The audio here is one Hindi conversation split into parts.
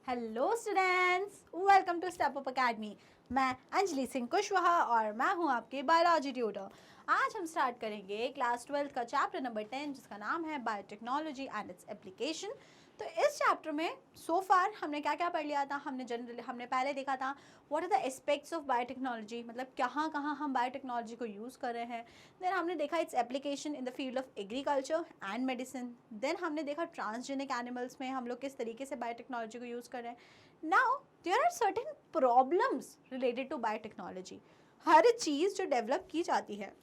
Hello students, welcome to step up academy. मैं अंजलि सिंह कुशवाहा और मैं हूं आपकी बायोलॉजी ट्यूटर। आज हम स्टार्ट करेंगे क्लास 12 का चैप्टर नंबर 10 जिसका नाम है बायोटेक्नोलॉजी एंड इट्स एप्लीकेशन। तो इस चैप्टर में सो फार हमने क्या क्या पढ़ लिया था। हमने पहले देखा था what are the aspects of biotechnology, मतलब कहाँ कहाँ हम बायोटेक्नोलॉजी को यूज़ कर रहे हैं। देन हमने देखा its application in the field of agriculture and medicine. Then हमने देखा ट्रांसजेनिक एनिमल्स में हम लोग किस तरीके से बायोटेक्नोलॉजी को यूज़ कर रहे हैं। Now there are certain problems related to biotechnology. हर चीज़ जो डेवलप की जाती है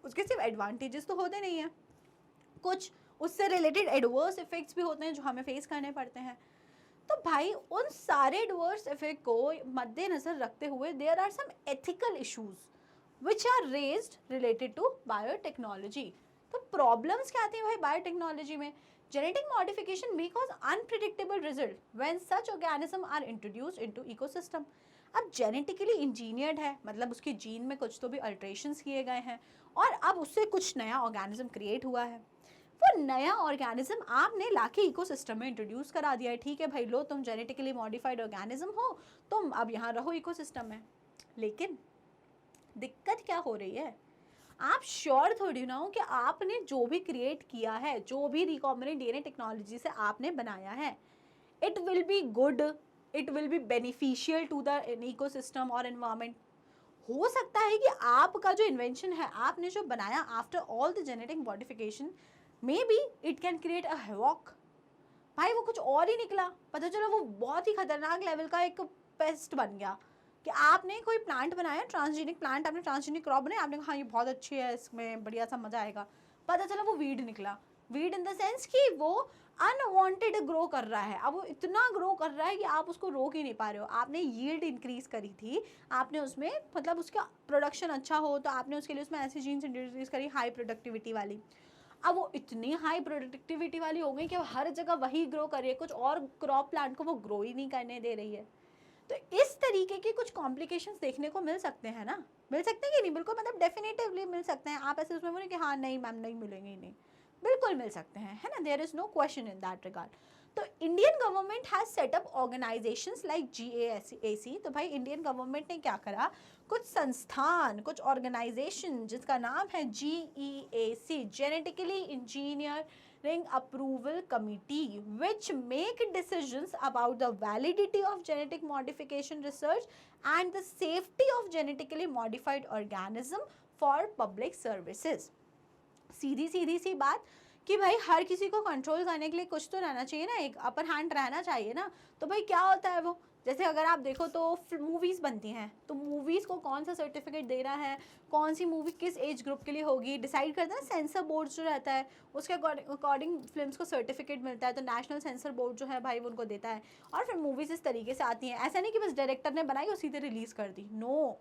उसके सिर्फ एडवांटेजेस तो होते नहीं हैं, कुछ उससे रिलेटेड एडवर्स इफेक्ट्स भी होते हैं जो हमें फेस करने पड़ते हैं। तो भाई उन सारे एडवर्स इफेक्ट को मद्देनजर रखते हुए there are some ethical issues which are raised related to biotechnology. तो प्रॉब्लम्स क्या आती हैं भाई बायोटेक्नोलॉजी में? Genetic modification may cause unpredictable result when such organism are introduced into ecosystem। अब जेनेटिकली इंजीनियर्ड है, मतलब उसके जीन में कुछ तो भी अल्ट्रेशंस किए गए हैं और अब उससे कुछ नया ऑर्गेनिज्म क्रिएट हुआ है। वो नया ऑर्गेनिज्म आपने लाके इकोसिस्टम में इंट्रोड्यूस करा दिया है। ठीक है भाई, लो तुम जेनेटिकली मॉडिफाइड ऑर्गेनिज्म हो, तुम अब यहाँ रहो इकोसिस्टम में। लेकिन दिक्कत क्या हो रही है? आप श्योर थोड़ी ना हो कि आपने जो भी क्रिएट किया है, जो भी रिकॉम्बिनेंट डीएनए टेक्नोलॉजी से आपने बनाया है, it will be good, it will be beneficial to the ecosystem और एनवायरमेंट। हो सकता है कि आपका जो इन्वेंशन है, आपने जो बनाया after all the genetic modification, may be it can create a havoc. भाई वो कुछ और ही निकला, पता चला वो बहुत ही खतरनाक लेवल का एक पेस्ट बन गया कि आपने कोई प्लांट बनाया, ट्रांसजेनिक प्लांट, आपने ट्रांसजेनिक क्रॉप बनाया, आपने कहा हाँ ये बहुत अच्छी है, इसमें बढ़िया सा मजा आएगा। पता चला वो वीड निकला। वीड इन द सेंस कि वो अनवांटेड ग्रो कर रहा है। अब वो इतना ग्रो कर रहा है कि आप उसको रोक ही नहीं पा रहे हो। आपने यील्ड इंक्रीज करी थी, आपने उसमें मतलब उसका प्रोडक्शन अच्छा हो तो आपने उसके लिए उसमें ऐसी जीन्स इंट्रोड्यूस करी हाई प्रोडक्टिविटी वाली। अब वो इतनी हाई प्रोडक्टिविटी वाली हो गई कि हर जगह वही ग्रो कर रही है, कुछ और क्रॉप प्लांट को वो ग्रो ही नहीं करने दे रही है। तो इस तरीके के कुछ कॉम्प्लिकेशंस देखने को मिल सकते हैं ना, मिल सकते हैं कि नहीं? बिल्कुल, मतलब डेफिनेटिवली मिल सकते हैं। आप ऐसे उसमें बोले कि हाँ नहीं मैम नहीं मिलेंगे ही नहीं, बिल्कुल मिल सकते हैं, है ना। There is no question in that regard. तो Indian government has set up organisations like GAC। तो भाई इंडियन गवर्नमेंट ने क्या करा, कुछ संस्थान, कुछ ऑर्गेनाइजेशन जिसका नाम है GEAC, genetically engineering approval committee, which make decisions about the validity of genetic modification research and the safety of genetically modified organism for public services। सीधी सीधी सी बात कि भाई हर किसी को कंट्रोल करने के लिए कुछ तो रहना चाहिए ना, एक अपर हैंड रहना चाहिए ना। तो भाई क्या होता है वो, जैसे अगर आप देखो तो मूवीज़ बनती हैं, तो मूवीज़ को कौन सा सर्टिफिकेट देना है, कौन सी मूवी किस एज ग्रुप के लिए होगी, डिसाइड करता है सेंसर बोर्ड जो रहता है, उसके अकॉर्डिंग फिल्म्स को सर्टिफिकेट मिलता है। तो नेशनल सेंसर बोर्ड जो है भाई वो उनको देता है और फिर मूवीज़ इस तरीके से आती हैं। ऐसा नहीं कि बस डायरेक्टर ने बनाई और सीधे रिलीज़ कर दी, नो।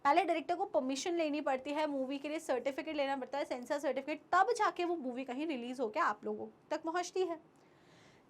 पहले डायरेक्टर को परमिशन लेनी पड़ती है, मूवी के लिए सर्टिफिकेट लेना पड़ता है, सेंसर सर्टिफिकेट, तब जाके वो मूवी कहीं रिलीज होकर आप लोगों तक पहुंचती है।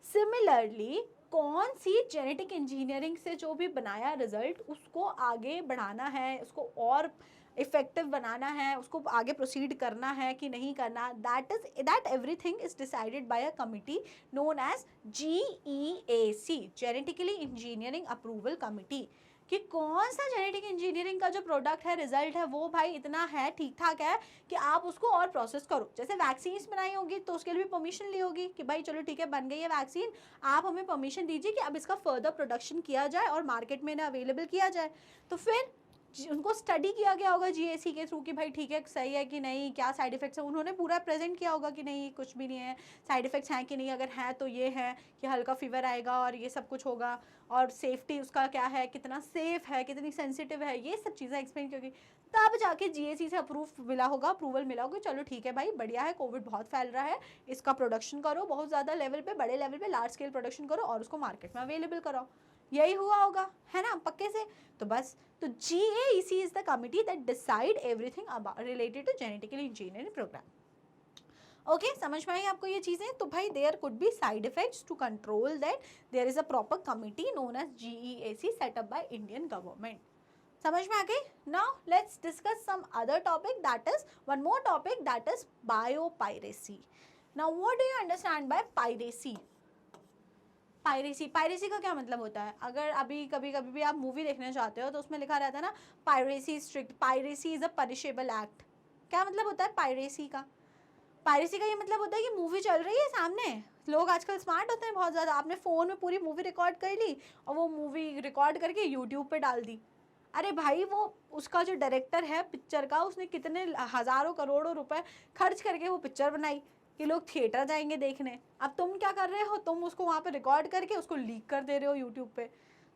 सिमिलरली कौन सी जेनेटिक इंजीनियरिंग से जो भी बनाया रिजल्ट, उसको आगे बढ़ाना है, उसको और इफेक्टिव बनाना है, उसको आगे प्रोसीड करना है कि नहीं करना, that everything is decided by a committee known as GEAC, genetically engineering approval committee. कि कौन सा जेनेटिक इंजीनियरिंग का जो प्रोडक्ट है, रिजल्ट है, वो भाई इतना है, ठीक ठाक है कि आप उसको और प्रोसेस करो। जैसे वैक्सीन बनाई होगी तो उसके लिए भी परमिशन ली होगी कि भाई चलो ठीक है बन गई है वैक्सीन, आप हमें परमिशन दीजिए कि अब इसका फर्दर प्रोडक्शन किया जाए और मार्केट में ना अवेलेबल किया जाए। तो फिर उनको स्टडी किया गया होगा GAC के थ्रू कि भाई ठीक है सही है कि नहीं, क्या साइड इफेक्ट्स है, उन्होंने पूरा प्रेजेंट किया होगा कि नहीं कुछ भी नहीं है, साइड इफेक्ट्स हैं कि नहीं, अगर हैं तो ये है कि हल्का फीवर आएगा और ये सब कुछ होगा, और सेफ्टी उसका क्या है, कितना सेफ है, कितनी सेंसिटिव है, ये सब चीज़ें एक्सप्लेन की होगी। तब जाके GAC से अप्रूवल मिला होगा, चलो ठीक है भाई बढ़िया है, कोविड बहुत फैल रहा है, इसका प्रोडक्शन करो बहुत ज़्यादा लेवल पे, बड़े लेवल पे लार्ज स्केल प्रोडक्शन करो और उसको मार्केट में अवेलेबल कराओ। यही हुआ होगा, है ना, पक्के से। तो बस, तो GAC is the committee that decide everything about related to genetically engineering program. Okay, समझ में आई आपको ये चीजें? तो भाई there could be side effects, to control that there is a proper committee known as GEAC set up by Indian government. समझ में आ गई? Now let's discuss some other topic, that is one more topic, that is biopiracy. Now what do you understand bye piracy? Piracy, piracy का क्या मतलब होता है? अगर अभी कभी कभी भी आप मूवी देखने जाते हो तो उसमें लिखा रहता है ना, piracy strict, piracy is a punishable act. क्या मतलब होता है पायरेसी का? पायरेसी का ये मतलब होता है कि मूवी चल रही है सामने, लोग आजकल स्मार्ट होते हैं बहुत ज़्यादा, आपने फ़ोन में पूरी मूवी रिकॉर्ड कर ली और वो मूवी रिकॉर्ड करके यूट्यूब पे डाल दी। अरे भाई, वो उसका जो डायरेक्टर है पिक्चर का, उसने कितने हज़ारों करोड़ों रुपए खर्च करके वो पिक्चर बनाई कि लोग थिएटर जाएंगे देखने। अब तुम क्या कर रहे हो, तुम उसको वहाँ पे रिकॉर्ड करके उसको लीक कर दे रहे हो यूट्यूब पे।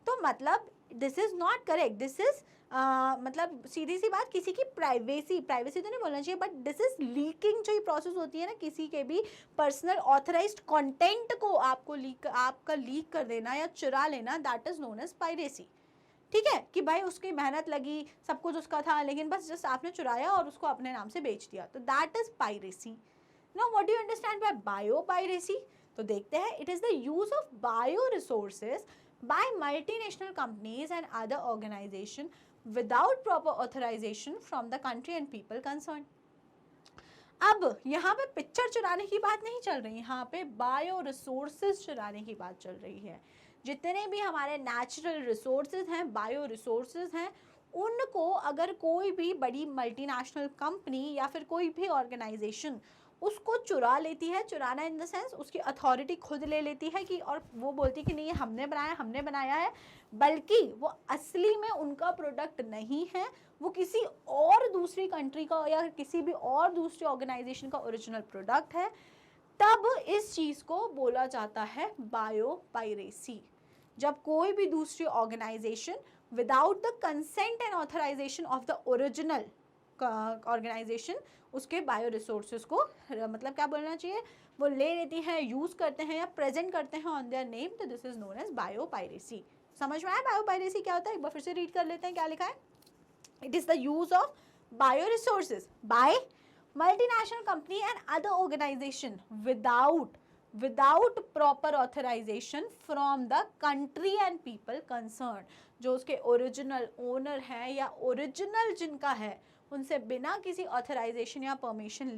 तो मतलब this is not correct, this is मतलब सीधी सी बात, किसी की प्राइवेसी, प्राइवेसी तो नहीं बोलना चाहिए, बट दिस इज लीकिंग। जो ये प्रोसेस होती है ना, किसी के भी पर्सनल ऑथराइज्ड कंटेंट को आपको लीक, आपका लीक कर देना या चुरा लेना, that is known as piracy. ठीक है, कि भाई उसकी मेहनत लगी, सब कुछ उसका था, लेकिन बस जस्ट आपने चुराया और उसको अपने नाम से बेच दिया, तो that is piracy. Now what do you understand bye bio piracy? तो देखते हैं, it is the use of bio resources by multinational companies and other organization without proper authorization from the country and people concerned. अब यहाँ पे पिक्चर चुराने की बात नहीं चल रही, यहाँ पे बायो रिसोर्सेज चुराने की बात चल रही है। जितने भी हमारे नेचुरल रिसोर्सेज हैं, बायो रिसोर्सेज हैं, उनको अगर कोई भी बड़ी मल्टीनेशनल कंपनी या फिर कोई भी ऑर्गेनाइजेशन उसको चुरा लेती है, चुराना इन द सेंस उसकी अथॉरिटी खुद ले लेती है कि, और वो बोलती है कि नहीं ये हमने बनाया, हमने बनाया है, बल्कि वो असली में उनका प्रोडक्ट नहीं है, वो किसी और दूसरी कंट्री का या किसी भी और दूसरी ऑर्गेनाइजेशन का ओरिजिनल प्रोडक्ट है, तब इस चीज़ को बोला जाता है बायो पायरेसी। जब कोई भी दूसरी organisation without the consent and authorisation of the original organisation उसके बायो रिसोर्सेज को, मतलब क्या बोलना चाहिए, वो ले लेती है, यूज़ करते हैं या प्रेजेंट करते हैं ऑन देयर नेम, तो this is known as biopiracy. समझ में आया बायो पायरेसी क्या होता है? एक बार फिर से रीड कर लेते हैं क्या लिखा है। It is the use of bio resources by multinational company and other organization without proper authorization from the country and people concerned। जो उसके ओरिजिनल ओनर है या ओरिजिनल जिनका है, उनसे बिना किसी ऑथराइजेशन या परमिशन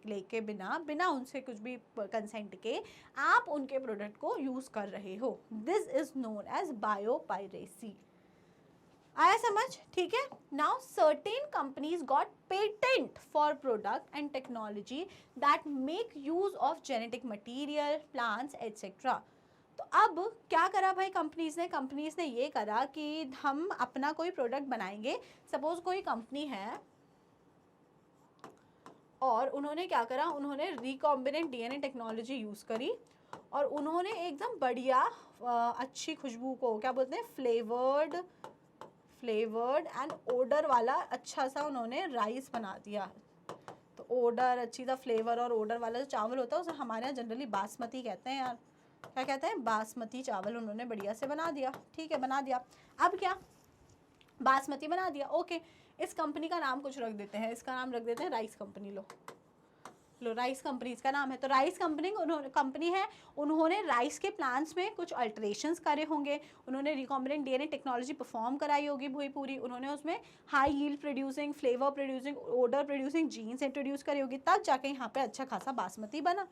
लेके बिना उनसे कुछ भी कंसेंट के आप उनके प्रोडक्ट को यूज कर रहे हो, this is known as biopiracy. आया समझ? ठीक है। Now certain companies got patent for product and technology that make use of genetic material, plants etcetera. तो अब क्या करा भाई कंपनीज ने ये करा कि हम अपना कोई प्रोडक्ट बनाएंगे। सपोज कोई कंपनी है और उन्होंने क्या करा, उन्होंने रिकॉम्बिनेंट डीएनए टेक्नोलॉजी यूज़ करी और उन्होंने एकदम बढ़िया अच्छी खुशबू को क्या बोलते हैं, फ्लेवर्ड एंड ओडर वाला अच्छा सा उन्होंने राइस बना दिया। तो ओडर, अच्छी सा फ्लेवर और ओडर वाला जो चावल होता है उसे हमारे यहाँ जनरली बासमती कहते हैं यार, क्या कहते हैं, बासमती चावल उन्होंने बढ़िया से बना दिया। ठीक है, बना दिया। अब क्या, बासमती बना दिया, ओके। इस कंपनी का नाम कुछ रख देते हैं, इसका नाम रख देते हैं राइस कंपनी। लो राइस कंपनी इसका नाम है। तो राइस कंपनी है, उन्होंने राइस के प्लांट्स में कुछ अल्टरेशंस करे होंगे, उन्होंने रिकॉम्बिनेंट डीएनए टेक्नोलॉजी परफॉर्म कराई होगी पूरी, उन्होंने उसमें high yield producing, flavour producing, odour producing genes introduce करी होगी, तब जाके यहाँ पे अच्छा खासा बासमती बना।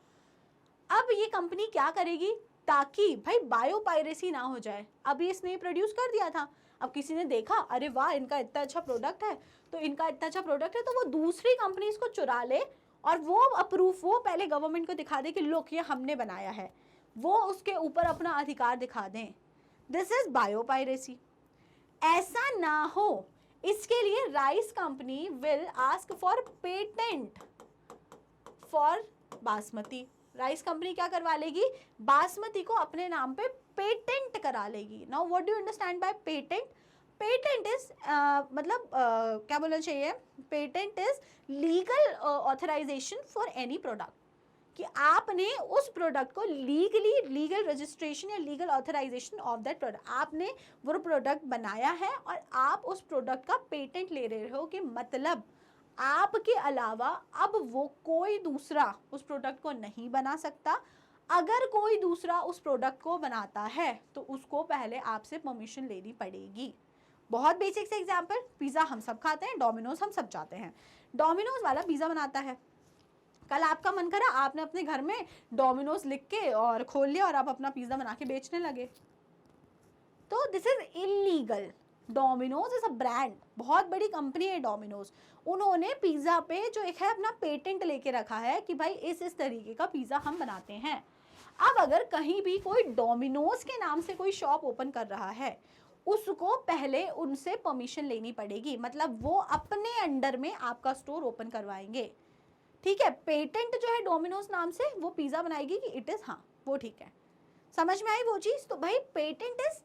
अब ये कंपनी क्या करेगी ताकि भाई बायो पायरेसी ना हो जाए, अभी इसने प्रोड्यूस कर दिया था, अब किसी ने देखा अरे वाह इनका इतना अच्छा प्रोडक्ट है, तो इनका इतना अच्छा प्रोडक्ट है तो वो दूसरी कंपनीज को चुरा ले और वो अप्रूव, वो पहले गवर्नमेंट को दिखा दे कि लोग ये हमने बनाया है, वो उसके ऊपर अपना अधिकार दिखा दें, दिस इज बायो पायरेसी। ऐसा ना हो इसके लिए rice company will ask for patent for basmati. Rice company क्या करवा लेगी, बासमती को अपने नाम पे पेटेंट करा लेगी। Now what do you understand by patent? Patent is मतलब क्या बोलना चाहिए, patent is legal authorisation for any product, कि आपने उस प्रोडक्ट को लीगल रजिस्ट्रेशन या legal authorisation of that product, आपने वो प्रोडक्ट बनाया है और आप उस प्रोडक्ट का पेटेंट ले रहे हो, कि मतलब आपके अलावा अब वो कोई दूसरा उस प्रोडक्ट को नहीं बना सकता। अगर कोई दूसरा उस प्रोडक्ट को बनाता है तो उसको पहले आपसे परमिशन लेनी पड़ेगी। बहुत बेसिक से एग्जांपल, पिज़्ज़ा हम सब खाते हैं, डोमिनोज हम सब जाते हैं, डोमिनोज वाला पिज़्ज़ा बनाता है, कल आपका मन करा, आपने अपने घर में डोमिनोज लिख के और खोल लिया और आप अपना पिज्जा बना के बेचने लगे, तो this is illegal. Domino's is a brand, बहुत बड़ी कंपनी है डोमिनोज, उन्होंने पिज्जा पे जो एक है अपना पेटेंट लेके रखा है कि भाई इस तरीके का पिज्जा हम बनाते हैं। अब अगर कहीं भी कोई डोमिनोज के नाम से कोई शॉप ओपन कर रहा है, उसको पहले उनसे परमिशन लेनी पड़ेगी, मतलब वो अपने अंडर में आपका स्टोर ओपन करवाएंगे, ठीक है। पेटेंट जो है डोमिनोज नाम से वो पिज्जा बनाएगी कि इट इज, हाँ वो ठीक है, समझ में आई वो चीज। तो भाई patent is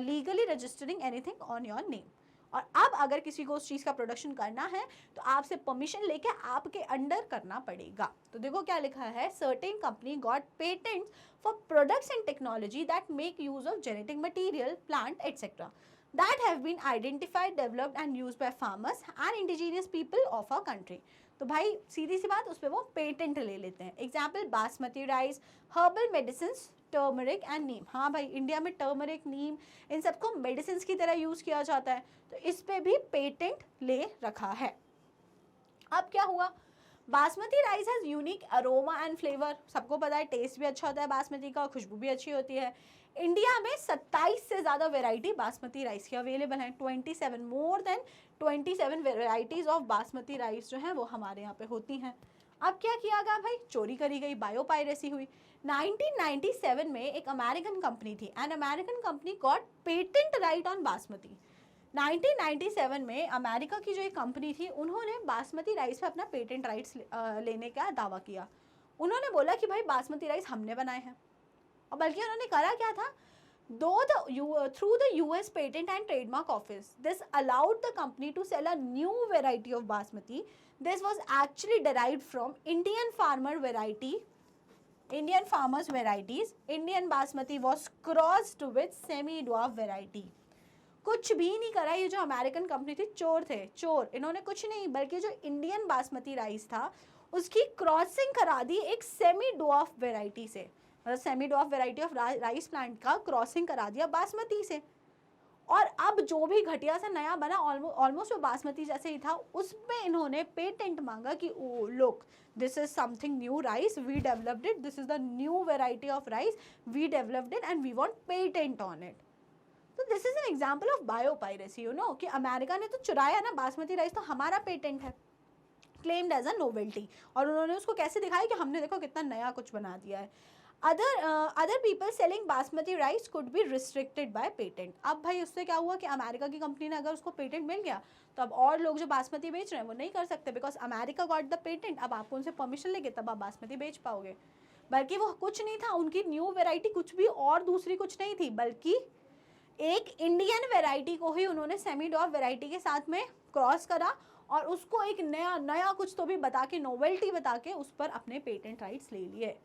legally registering anything on your name. और अब अगर किसी को उस चीज का प्रोडक्शन करना है तो आपसे परमिशन लेके आपके अंडर करना पड़ेगा। तो देखो क्या लिखा है, certain company got patents for products and technology that make use of genetic material, plant etcetera that have been identified, developed and used by farmers and indigenous people of our country। तो भाई सीधी सी बात, उस पर वो पेटेंट ले लेते हैं। Example basmati rice, herbal medicine, turmeric and neem. हाँ भाई, इंडिया में टर्मरिक, नीम इन सबको मेडिसिन की तरह यूज किया जाता है, तो इस पे भी पेटेंट ले रखा है। अब क्या हुआ, basmati rice has unique aroma and flavour, सबको पता है टेस्ट भी अच्छा होता है बासमती का, खुशबू भी अच्छी होती है। इंडिया में 27 से ज़्यादा वेराइटी बासमती राइस की अवेलेबल हैं, 27, more than 27 varieties of basmati rice जो हैं वो हमारे यहाँ पे होती हैं। अब क्या किया गया भाई, चोरी करी गई, बायोपायरेसी हुई। 1997 में एक अमेरिकन कंपनी थी, and American company got patent right on basmati. 1997 में अमेरिका की जो एक कंपनी थी, उन्होंने बासमती राइस पे अपना पेटेंट राइट्स लेने का दावा किया। उन्होंने बोला कि भाई बासमती राइस हमने बनाए हैं, और बल्कि उन्होंने करा क्या था, through the US Patent and Trademark Office, this allowed the company to sell a new variety of basmati. This was actually derived from Indian farmers varieties. Indian basmati was crossed with semi-dwarf variety. कुछ भी नहीं करा, ये जो अमेरिकन कंपनी थी चोर थे, चोर। इन्होंने कुछ नहीं, बल्कि जो इंडियन बासमती राइस था उसकी क्रॉसिंग करा दी एक सेमी डॉर्फ वेराइटी से, मतलब semi dwarf variety of rice plant का क्रॉसिंग करा दिया बासमती से। और अब जो भी घटिया सा नया बना, ऑलमोस्ट वो बासमती जैसे ही था, उसमें इन्होंने पेटेंट मांगा कि oh look, this is something new rice, we developed it, this is the new variety of rice, we developed it and we want patent on it. तो this is an example of biopiracy, you know, कि अमेरिका ने तो चुराया ना बासमती राइस, तो हमारा पेटेंट है, क्लेम्ड एज अ नोवेल्टी, और उन्होंने उसको कैसे दिखाया कि हमने देखो कितना नया कुछ बना दिया है। Other people selling basmati rice could be restricted by patent. अब भाई उससे क्या हुआ कि अमेरिका की कंपनी ने अगर उसको पेटेंट मिल गया, तो अब और लोग जो बासमती बेच रहे हैं वो नहीं कर सकते, because America got the patent. अब आपको उनसे परमिशन लेके तब आप बासमती बेच पाओगे। बल्कि वो कुछ नहीं था, उनकी न्यू वेराइटी कुछ भी और दूसरी कुछ नहीं थी, बल्कि एक इंडियन वेराइटी को ही उन्होंने सेमी डॉर्फ वेराइटी के साथ में क्रॉस करा, और उसको एक नया कुछ तो भी बता के, नोवेल्टी बता के उस पर अपने पेटेंट राइट्स ले लिए।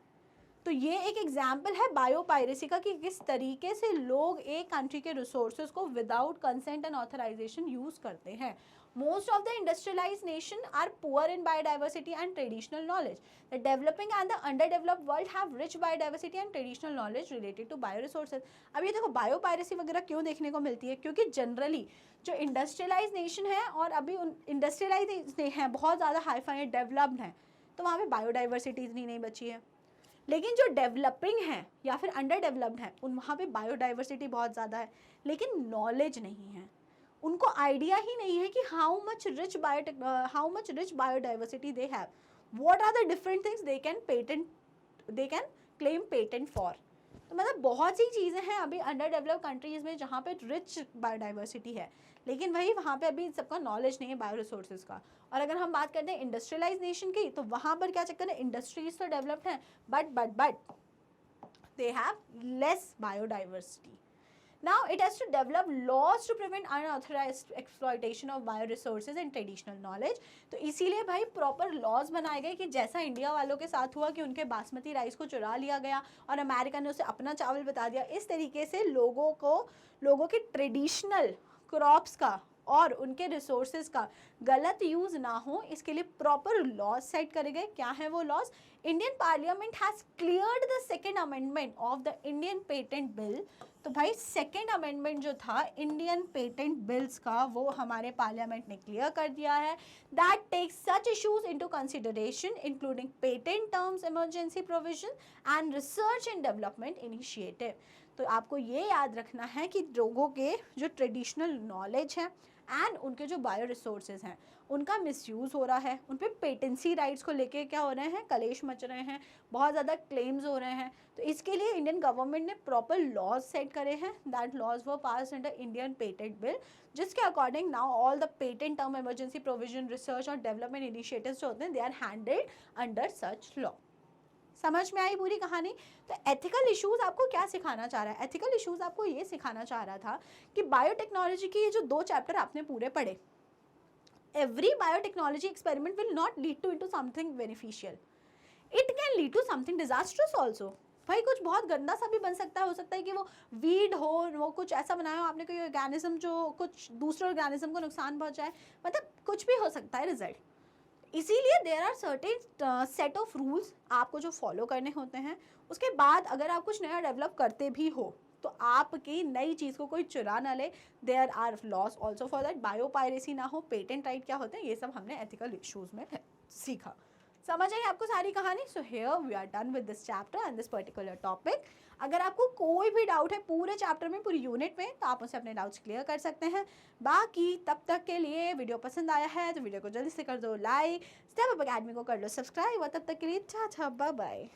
तो ये एक एग्जाम्पल है बायोपायरेसी का, कि किस तरीके से लोग एक कंट्री के रिसोर्सेज को without consent and authorisation use करते हैं। Most of the industrialized nations are poor in biodiversity and traditional knowledge. The developing and the underdeveloped world have rich biodiversity and traditional knowledge related to bioresources. अब ये देखो बायोपायरेसी वगैरह क्यों देखने को मिलती है, क्योंकि जनरली जो इंडस्ट्रियलाइज नेशन है, और अभी इंडस्ट्रियलाइज हैं, बहुत ज़्यादा हाईफाई डेवलप्ड हैं, तो वहाँ पे बायोडाइवर्सिटी इतनी नहीं बची है। लेकिन जो डेवलपिंग है या फिर अंडर डेवलप्ड है, उन वहाँ पे बायोडाइवर्सिटी बहुत ज़्यादा है, लेकिन नॉलेज नहीं है, उनको आइडिया ही नहीं है कि how much rich biodiversity they have, what are the different things they can claim patent for. तो मतलब बहुत सी चीज़ें हैं अभी अंडर डेवलप्ड कंट्रीज़ में जहाँ पे रिच बायोडाइवर्सिटी है, लेकिन वही वहाँ पे अभी सबका नॉलेज नहीं है बायो रिसोर्सेज का। और अगर हम बात करते हैं इंडस्ट्रियलाइज नेशन की, तो वहाँ पर क्या चक्कर है, इंडस्ट्रीज तो डेवलप्ड हैं, but they have less biodiversity. Now it has to develop laws to prevent unauthorized exploitation of bioresources and traditional knowledge। तो इसीलिए भाई प्रॉपर लॉज बनाए गए, कि जैसा इंडिया वालों के साथ हुआ कि उनके बासमती राइस को चुरा लिया गया और अमेरिका ने उसे अपना चावल बता दिया, इस तरीके से लोगों के ट्रेडिशनल क्रॉप्स का और उनके रिसोर्सेज का गलत यूज़ ना हो, इसके लिए प्रॉपर लॉज सेट करे गए। क्या है वो laws? Indian parliament has cleared the second amendment of the Indian patent bill. तो भाई सेकेंड अमेंडमेंट जो था इंडियन पेटेंट बिल्स का, वो हमारे पार्लियामेंट ने क्लियर कर दिया है। That takes such issues into consideration including patent terms, emergency provision and research and development initiative. तो आपको ये याद रखना है कि लोगों के जो ट्रेडिशनल नॉलेज है एंड उनके जो बायो रिसोर्सेज हैं उनका मिसयूज़ हो रहा है, उन पर पेटेंसी राइट्स को लेके क्या हो रहे हैं, कलेश मच रहे हैं, बहुत ज़्यादा क्लेम्स हो रहे हैं। तो इसके लिए इंडियन गवर्नमेंट ने प्रॉपर लॉज सेट करे हैं। That laws were pass under Indian patent bill, जिसके according now all the patent term, emergency provision, research और डेवलपमेंट इनिशिएटिव्स जो होते हैं they are handled under such law. समझ में आई पूरी कहानी? तो एथिकल इश्यूज आपको क्या सिखाना चाह रहा है? एथिकल इश्यूज आपको ये सिखाना चाह रहा था कि बायोटेक्नोलॉजी के ये जो 2 चैप्टर आपने पूरे पढ़े, every biotechnology experiment will not lead to into something beneficial, it can lead to something disastrous also। भाई कुछ बहुत गंदा सा भी बन सकता है, हो सकता है कि वो वीड हो, वो कुछ ऐसा बनाया हो आपने, कोई ऑर्गेनिज्म जो कुछ दूसरे ऑर्गेनिज्म को नुकसान पहुंचाए, मतलब कुछ भी हो सकता है रिजल्ट। इसीलिए there are certain set of rules आपको जो फॉलो करने होते हैं। उसके बाद अगर आप कुछ नया डेवलप करते भी हो तो आपकी नई चीज़ को कोई चुरा ना ले। There are laws also for that, biopiracy ना हो, पेटेंट राइट क्या होते हैं, ये सब हमने एथिकल इश्यूज में सीखा। समझ आई आपको सारी कहानी? So here we are done with this chapter and this particular topic. अगर आपको कोई भी डाउट है पूरे चैप्टर में, पूरी यूनिट में, तो आप मुझसे अपने डाउट्स क्लियर कर सकते हैं। बाकी तब तक के लिए वीडियो पसंद आया है तो वीडियो को जल्दी से कर दो लाइक, स्टेप अप अकेडमी को कर लो सब्सक्राइब, और तब तक के लिए टाटा बाय बाय।